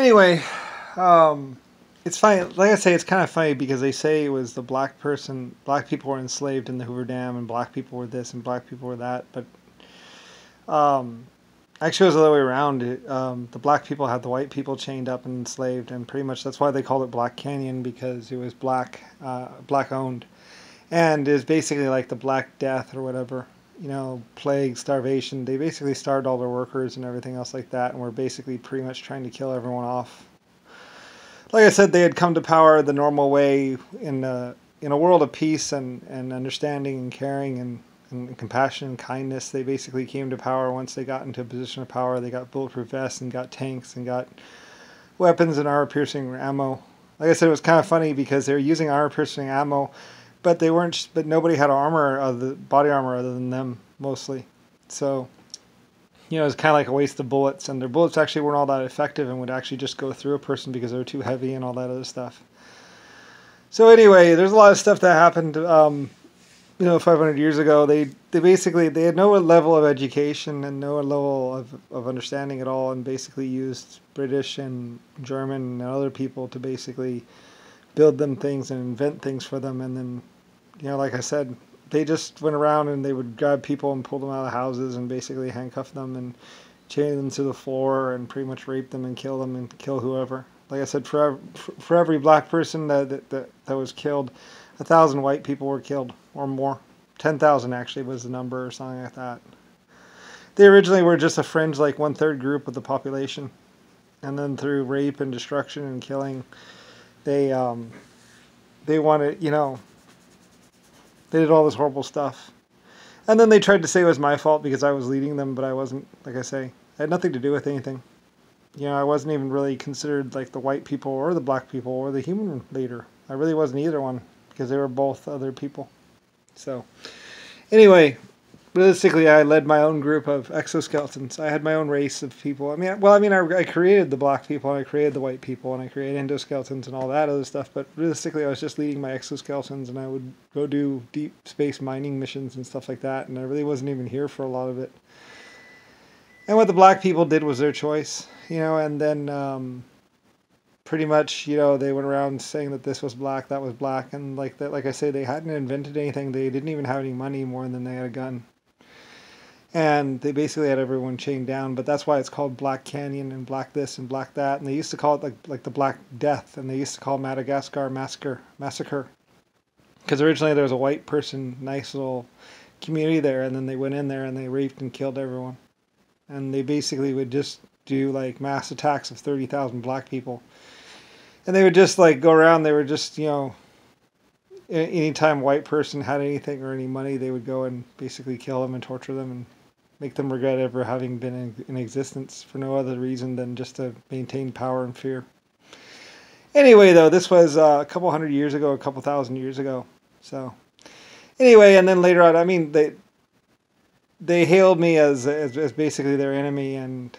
Anyway, um, it's funny. Like I say, it's kind of funny because they say it was the black people were enslaved in the Hoover Dam, and black people were this, and black people were that. But um, actually, it was the other way around. The black people had the white people chained up and enslaved, and pretty much that's why they called it Black Canyon because it was black owned, and is basically like the Black Death or whatever. Plague, starvation. They basically starved all their workers and everything else like that, and were basically pretty much trying to kill everyone off. Like I said, they had come to power the normal way in a world of peace and understanding and caring and compassion and kindness. They basically came to power once they got into a position of power. They got bulletproof vests and got tanks and got weapons and armor-piercing ammo. Like I said, it was kind of funny because they were using armor-piercing ammo, but they weren't. But nobody had body armor other than them mostly. So it's kind of like a waste of bullets, and their bullets actually weren't all that effective and would actually just go through a person because they were too heavy and all that other stuff. So anyway, there's a lot of stuff that happened, 500 years ago. They had no level of education and no level of understanding at all, and basically used British and German and other people to basically build them things and invent things for them. And then, like I said, they just went around and they would grab people and pull them out of houses and basically handcuff them and chain them to the floor and pretty much rape them and kill them and kill whoever. Like I said, for every black person that was killed, 1,000 white people were killed or more. 10,000 actually was the number or something like that. They originally were just a fringe, like 1/3 group of the population, and then through rape and destruction and killing, they wanted, they did all this horrible stuff. And then they tried to say it was my fault because I was leading them, but I wasn't. Like I say, I had nothing to do with anything. I wasn't even really considered like the white people or the black people or the human leader. I really wasn't either one because they were both other people. So, anyway, realistically, I led my own group of exoskeletons. I had my own race of people. I created the black people, and I created the white people, and I created endoskeletons and all that other stuff. But realistically, I was just leading my exoskeletons, and I would go do deep space mining missions and stuff like that. And I really wasn't even here for a lot of it. And what the black people did was their choice, and then pretty much, they went around saying that this was black, that was black, and like that, like I say, they hadn't invented anything. They didn't even have any money more than they had a gun. And they basically had everyone chained down, but that's why it's called Black Canyon and Black this and Black that. And they used to call it like the Black Death, and they used to call Madagascar Massacre. Because originally there was a white person, nice little community there, and then they went in there and they raped and killed everyone. And they basically would just do like mass attacks of 30,000 black people. And they would just like go around, they were just, anytime a white person had anything or any money, they would go and basically kill them and torture them and make them regret ever having been in existence for no other reason than just to maintain power and fear. Anyway, though, this was a couple hundred years ago, a couple thousand years ago. So, anyway, and then later on, they hailed me as basically their enemy, and